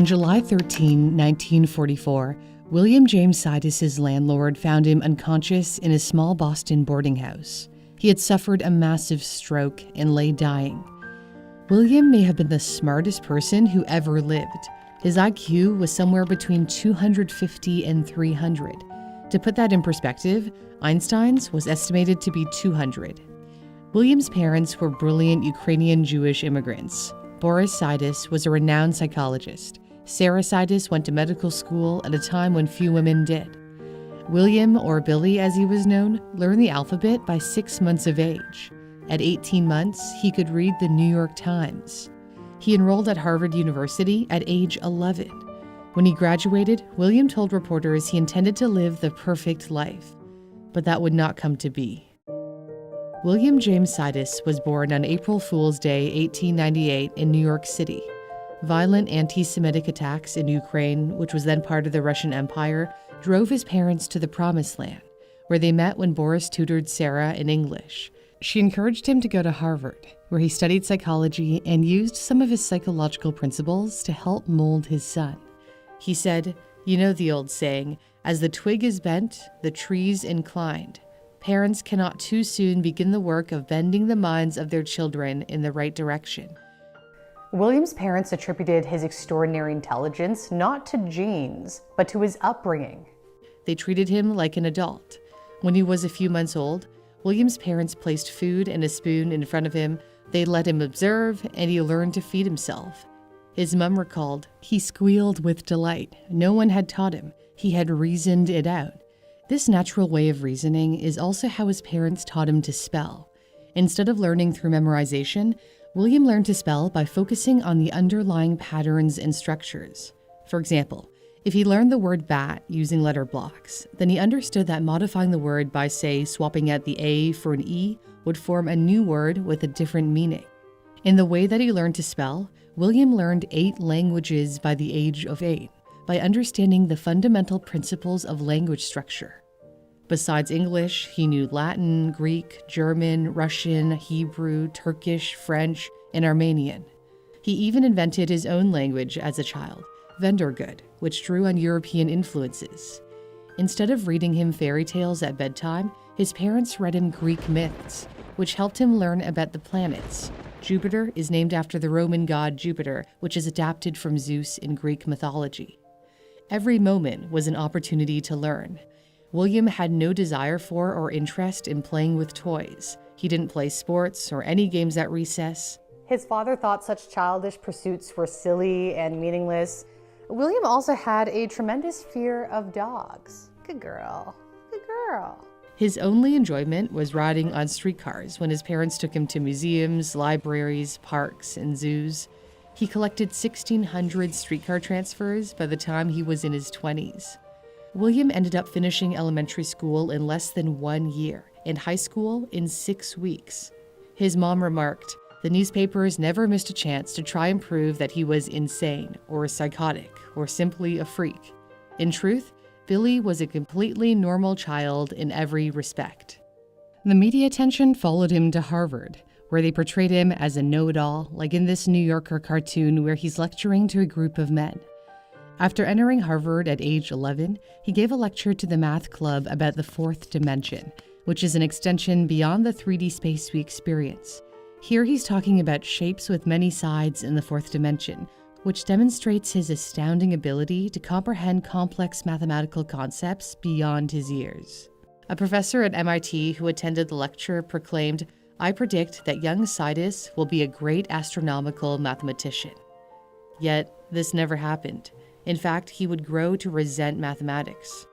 On July 13, 1944, William James Sidis's landlord found him unconscious in a small Boston boarding house. He had suffered a massive stroke and lay dying. William may have been the smartest person who ever lived. His IQ was somewhere between 250 and 300. To put that in perspective, Einstein's was estimated to be 200. William's parents were brilliant Ukrainian Jewish immigrants. Boris Sidis was a renowned psychologist. Sarah Sidis went to medical school at a time when few women did. William, or Billy as he was known, learned the alphabet by 6 months of age. At 18 months, he could read the New York Times. He enrolled at Harvard University at age 11. When he graduated, William told reporters he intended to live the perfect life, but that would not come to be. William James Sidis was born on April Fool's Day, 1898, in New York City. Violent anti-Semitic attacks in Ukraine, which was then part of the Russian Empire, drove his parents to the Promised Land, where they met when Boris tutored Sarah in English. She encouraged him to go to Harvard, where he studied psychology and used some of his psychological principles to help mold his son. He said, "You know the old saying, as the twig is bent, the tree's inclined. Parents cannot too soon begin the work of bending the minds of their children in the right direction." William's parents attributed his extraordinary intelligence not to genes, but to his upbringing. They treated him like an adult. When he was a few months old, William's parents placed food and a spoon in front of him. They let him observe, and he learned to feed himself. His mom recalled, "He squealed with delight. No one had taught him. He had reasoned it out." This natural way of reasoning is also how his parents taught him to spell. Instead of learning through memorization, William learned to spell by focusing on the underlying patterns and structures. For example, if he learned the word bat using letter blocks, then he understood that modifying the word by, say, swapping out the A for an E would form a new word with a different meaning. In the way that he learned to spell, William learned 8 languages by the age of 8, by understanding the fundamental principles of language structure. Besides English, he knew Latin, Greek, German, Russian, Hebrew, Turkish, French, and Armenian. He even invented his own language as a child, Vendergut, which drew on European influences. Instead of reading him fairy tales at bedtime, his parents read him Greek myths, which helped him learn about the planets. Jupiter is named after the Roman god Jupiter, which is adapted from Zeus in Greek mythology. Every moment was an opportunity to learn. William had no desire for or interest in playing with toys. He didn't play sports or any games at recess. His father thought such childish pursuits were silly and meaningless. William also had a tremendous fear of dogs. Good girl. Good girl. His only enjoyment was riding on streetcars when his parents took him to museums, libraries, parks, and zoos. He collected 1,600 streetcar transfers by the time he was in his 20s. William ended up finishing elementary school in less than 1 year, and high school in 6 weeks. His mom remarked, "The newspapers never missed a chance to try and prove that he was insane, or psychotic, or simply a freak. In truth, Billy was a completely normal child in every respect." The media attention followed him to Harvard, where they portrayed him as a know-it-all, like in this New Yorker cartoon where he's lecturing to a group of men. After entering Harvard at age 11, he gave a lecture to the math club about the fourth dimension, which is an extension beyond the 3D space we experience. Here he's talking about shapes with many sides in the fourth dimension, which demonstrates his astounding ability to comprehend complex mathematical concepts beyond his years. A professor at MIT who attended the lecture proclaimed, "I predict that young Sidis will be a great astronomical mathematician." Yet, this never happened. In fact, he would grow to resent mathematics.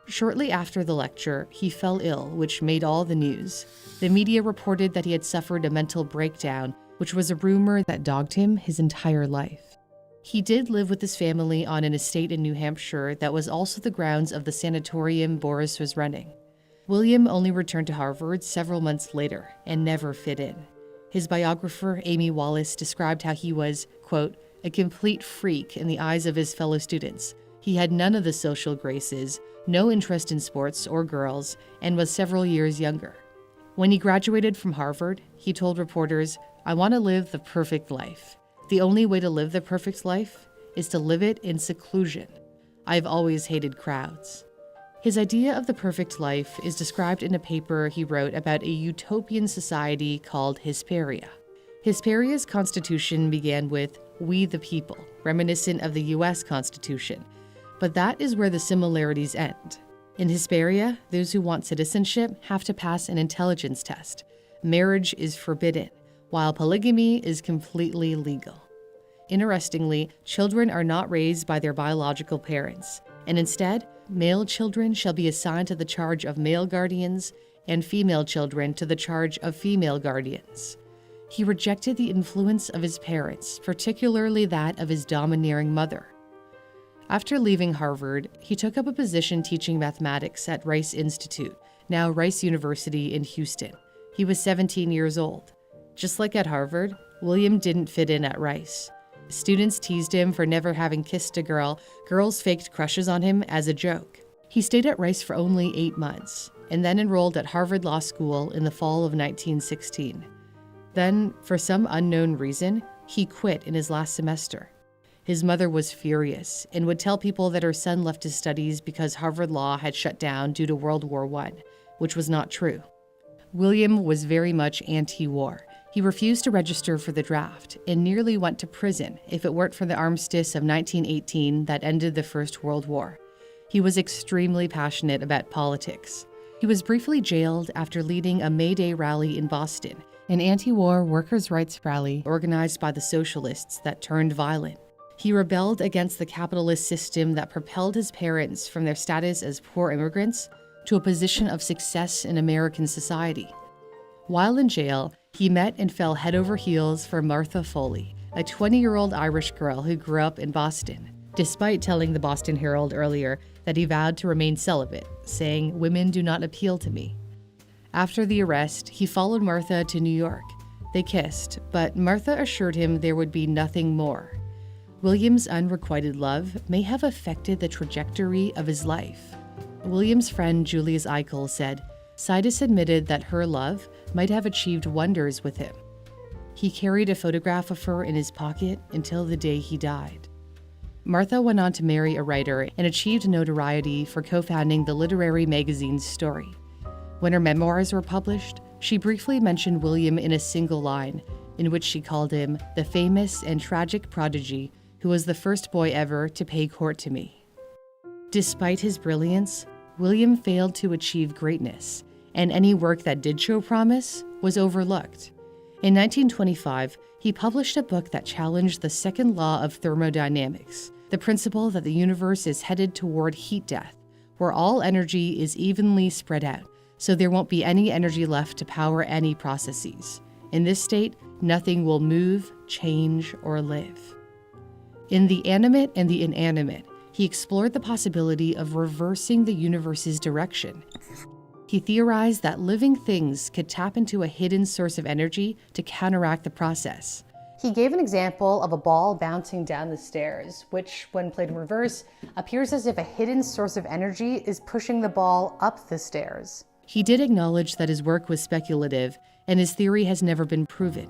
Shortly after the lecture, he fell ill, which made all the news. The media reported that he had suffered a mental breakdown, which was a rumor that dogged him his entire life. He did live with his family on an estate in New Hampshire that was also the grounds of the sanatorium Boris was running. William only returned to Harvard several months later and never fit in. His biographer, Amy Wallace, described how he was, quote, "a complete freak in the eyes of his fellow students. He had none of the social graces, no interest in sports or girls, and was several years younger." When he graduated from Harvard, he told reporters, "I want to live the perfect life. The only way to live the perfect life is to live it in seclusion. I've always hated crowds. His idea of the perfect life is described in a paper he wrote about a utopian society called Hesperia. Hesperia's constitution began with "We the people," reminiscent of the US Constitution, but that is where the similarities end. In Hesperia, those who want citizenship have to pass an intelligence test. Marriage is forbidden, while polygamy is completely legal. Interestingly, children are not raised by their biological parents, and instead, male children shall be assigned to the charge of male guardians and female children to the charge of female guardians. He rejected the influence of his parents, particularly that of his domineering mother. After leaving Harvard, he took up a position teaching mathematics at Rice Institute, now Rice University in Houston. He was 17 years old. Just like at Harvard, William didn't fit in at Rice. Students teased him for never having kissed a girl. Girls faked crushes on him as a joke. He stayed at Rice for only 8 months, and then enrolled at Harvard Law School in the fall of 1916. Then, for some unknown reason, he quit in his last semester. His mother was furious and would tell people that her son left his studies because Harvard Law had shut down due to World War I, which was not true. William was very much anti-war. He refused to register for the draft and nearly went to prison if it weren't for the armistice of 1918 that ended the First World War. He was extremely passionate about politics. He was briefly jailed after leading a May Day rally in Boston, an anti-war workers' rights rally organized by the socialists that turned violent. He rebelled against the capitalist system that propelled his parents from their status as poor immigrants to a position of success in American society. While in jail, he met and fell head over heels for Martha Foley, a 20-year-old Irish girl who grew up in Boston, despite telling the Boston Herald earlier that he vowed to remain celibate, saying, "Women do not appeal to me." After the arrest, he followed Martha to New York. They kissed, but Martha assured him there would be nothing more. William's unrequited love may have affected the trajectory of his life. William's friend Julius Eichel said, Sidis admitted that her love might have achieved wonders with him. He carried a photograph of her in his pocket until the day he died. Martha went on to marry a writer and achieved notoriety for co-founding the literary magazine Story. When her memoirs were published, she briefly mentioned William in a single line, in which she called him the famous and tragic prodigy who was the first boy ever to pay court to me. Despite his brilliance, William failed to achieve greatness, and any work that did show promise was overlooked. In 1925, he published a book that challenged the second law of thermodynamics, the principle that the universe is headed toward heat death, where all energy is evenly spread out, so there won't be any energy left to power any processes. In this state, nothing will move, change, or live. In The Animate and the Inanimate, he explored the possibility of reversing the universe's direction. He theorized that living things could tap into a hidden source of energy to counteract the process. He gave an example of a ball bouncing down the stairs, which, when played in reverse, appears as if a hidden source of energy is pushing the ball up the stairs. He did acknowledge that his work was speculative, and his theory has never been proven,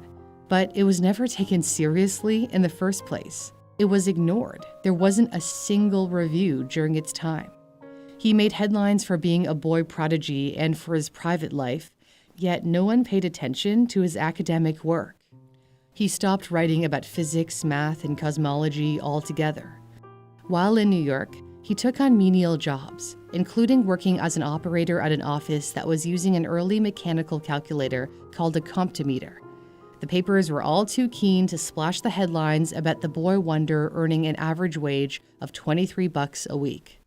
but it was never taken seriously in the first place. It was ignored. There wasn't a single review during its time. He made headlines for being a boy prodigy and for his private life, yet no one paid attention to his academic work. He stopped writing about physics, math, and cosmology altogether. While in New York, he took on menial jobs, including working as an operator at an office that was using an early mechanical calculator called a comptometer. The papers were all too keen to splash the headlines about the boy wonder earning an average wage of $23 a week.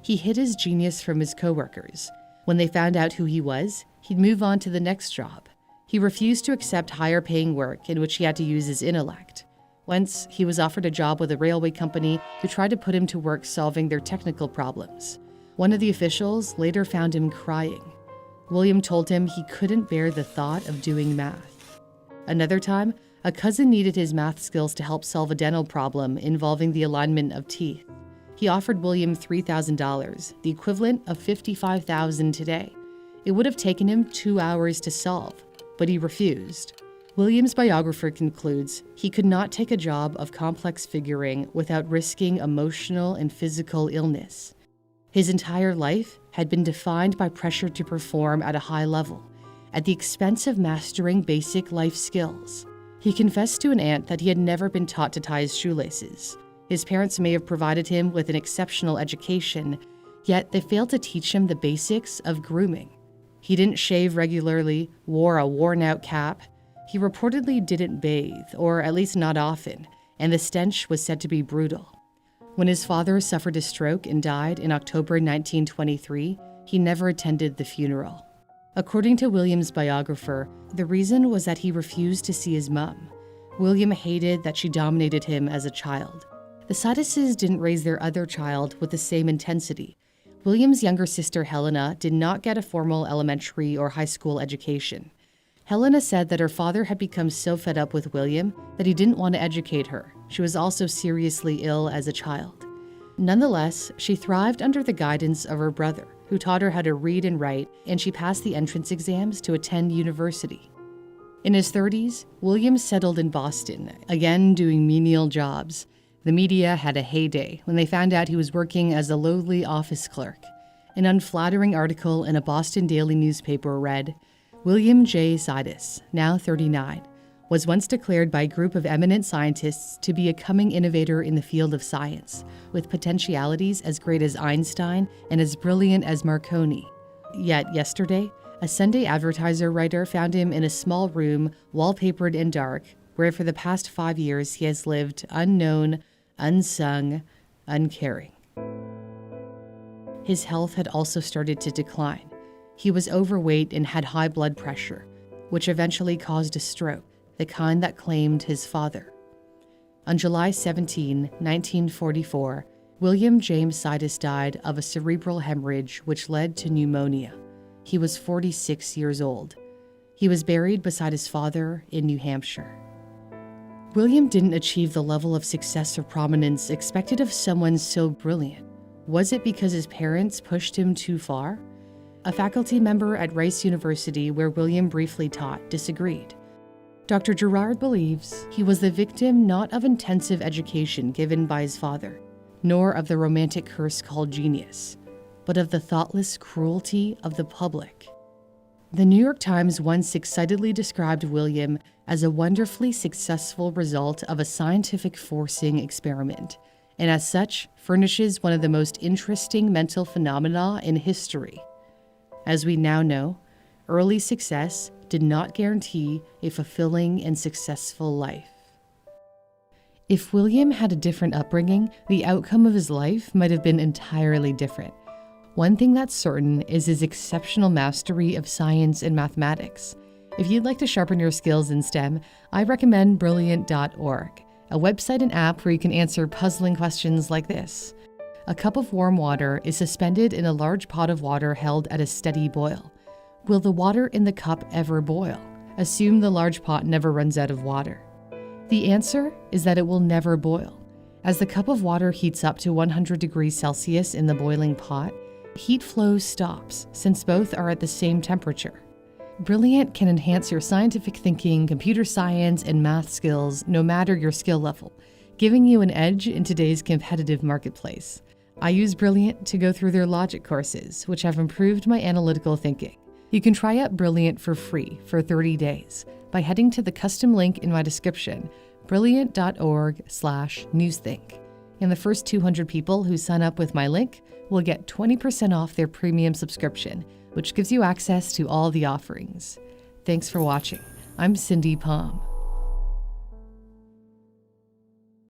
He hid his genius from his coworkers. When they found out who he was, he'd move on to the next job. He refused to accept higher-paying work in which he had to use his intellect. Once, he was offered a job with a railway company who tried to put him to work solving their technical problems. One of the officials later found him crying. William told him he couldn't bear the thought of doing math. Another time, a cousin needed his math skills to help solve a dental problem involving the alignment of teeth. He offered William $3,000, the equivalent of $55,000 today. It would have taken him 2 hours to solve, but he refused. William's biographer concludes he could not take a job of complex figuring without risking emotional and physical illness. His entire life had been defined by pressure to perform at a high level, at the expense of mastering basic life skills. He confessed to an aunt that he had never been taught to tie his shoelaces. His parents may have provided him with an exceptional education, yet they failed to teach him the basics of grooming. He didn't shave regularly, wore a worn-out cap. He reportedly didn't bathe, or at least not often, and the stench was said to be brutal. When his father suffered a stroke and died in October 1923, he never attended the funeral. According to William's biographer, the reason was that he refused to see his mom. William hated that she dominated him as a child. The Siduses didn't raise their other child with the same intensity. William's younger sister Helena did not get a formal elementary or high school education. Helena said that her father had become so fed up with William that he didn't want to educate her. She was also seriously ill as a child. Nonetheless, she thrived under the guidance of her brother, who taught her how to read and write, and she passed the entrance exams to attend university. In his 30s, William settled in Boston, again doing menial jobs. The media had a heyday when they found out he was working as a lowly office clerk. An unflattering article in a Boston daily newspaper read, William J. Sidus, now 39, was once declared by a group of eminent scientists to be a coming innovator in the field of science, with potentialities as great as Einstein and as brilliant as Marconi. Yet yesterday, a Sunday Advertiser writer found him in a small room, wallpapered and dark, where for the past 5 years he has lived unknown, unsung, uncaring. His health had also started to decline. He was overweight and had high blood pressure, which eventually caused a stroke, the kind that claimed his father. On July 17, 1944, William James Sidus died of a cerebral hemorrhage which led to pneumonia. He was 46 years old. He was buried beside his father in New Hampshire. William didn't achieve the level of success or prominence expected of someone so brilliant. Was it because his parents pushed him too far? A faculty member at Rice University, where William briefly taught, disagreed. Dr. Gerard believes he was the victim not of intensive education given by his father, nor of the romantic curse called genius, but of the thoughtless cruelty of the public. The New York Times once excitedly described William as a wonderfully successful result of a scientific forcing experiment, and as such furnishes one of the most interesting mental phenomena in history. As we now know, early success did not guarantee a fulfilling and successful life. If William had a different upbringing, the outcome of his life might have been entirely different. One thing that's certain is his exceptional mastery of science and mathematics. If you'd like to sharpen your skills in STEM, I recommend Brilliant.org, a website and app where you can answer puzzling questions like this. A cup of warm water is suspended in a large pot of water held at a steady boil. Will the water in the cup ever boil? Assume the large pot never runs out of water. The answer is that it will never boil. As the cup of water heats up to 100 degrees Celsius in the boiling pot, heat flow stops since both are at the same temperature. Brilliant can enhance your scientific thinking, computer science, and math skills no matter your skill level, giving you an edge in today's competitive marketplace. I use Brilliant to go through their logic courses, which have improved my analytical thinking. You can try out Brilliant for free for 30 days by heading to the custom link in my description, brilliant.org/newsthink. And the first 200 people who sign up with my link will get 20% off their premium subscription, which gives you access to all the offerings. Thanks for watching. I'm Cindy Palm.